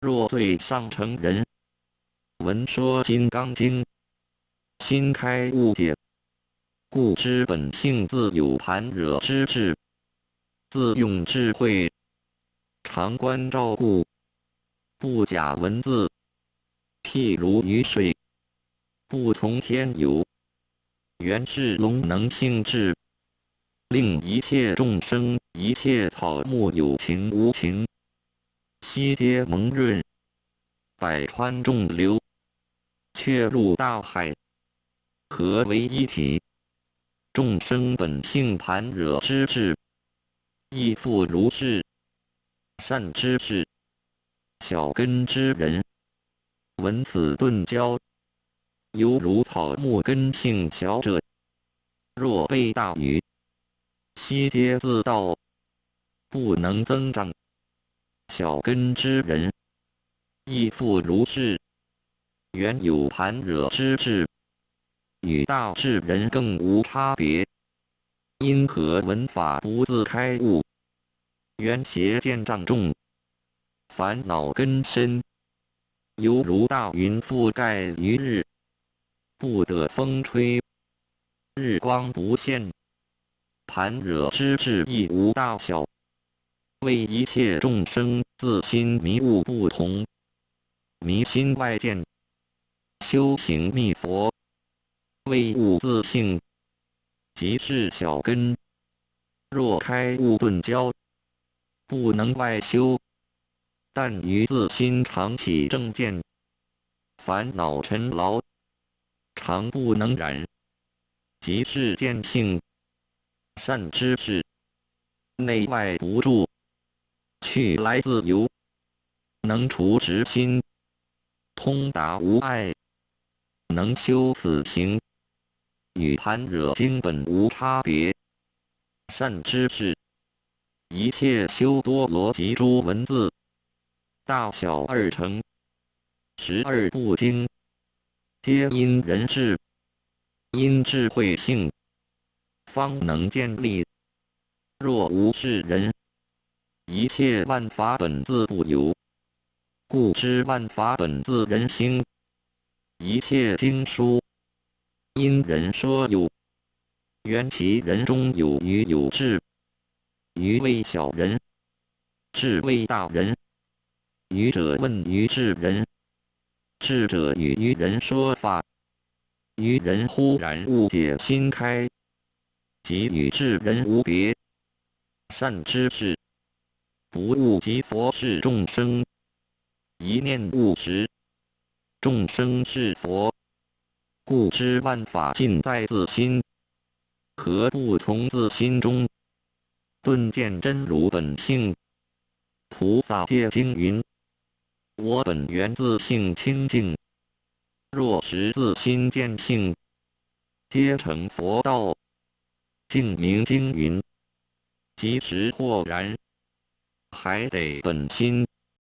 若最上乘人，闻说《金刚经》，心开悟解，故知本性自有盘惹之智，自用智慧，常观照顾，不假文字，譬如雨水，不从天有，原是龙能性质，令一切众生、一切草木有情无情，悉皆蒙润，百川众流，却入大海，合为一体。众生本性盘惹之智，亦复如是。善知识，小根之人，闻此顿教，犹如草木根性小者，若被大雨，悉皆自倒，不能增长。小根之人，亦复如是。原有盘惹之智，与大智人更无差别。因何闻法不自开悟？缘邪见障重，烦恼根深，犹如大云覆盖于日，不得风吹，日光不现。盘惹之智亦无大小，为一切众生自心迷悟不同，迷心外见，修行密佛，为悟自性，即是小根。若开悟顿教，不能外修，但于自心常起正见，烦恼尘劳，常不能染，即是见性。善知识，内外不住，去来自由，能除执心，通达无碍，能修此行，与盘惹经本无差别。善知识，一切修多罗及诸文字，大小二乘，12部经，皆因人智，因智慧性，方能建立。若无是人，一切万法本自不有，故知万法本自人心。一切经书，因人说有，缘其人中有愚有智，愚为小人，智为大人。愚者问于智人，智者与愚人说法，愚人忽然误解心开，即与智人无别。善知识，不误及佛是众生，一念悟时，众生是佛，故知万法尽在自心，何不从自心中顿见真如本性？菩萨戒经云：我本源自性清净，若识自心见性，皆成佛道。净明经云：即时豁然，还得本心。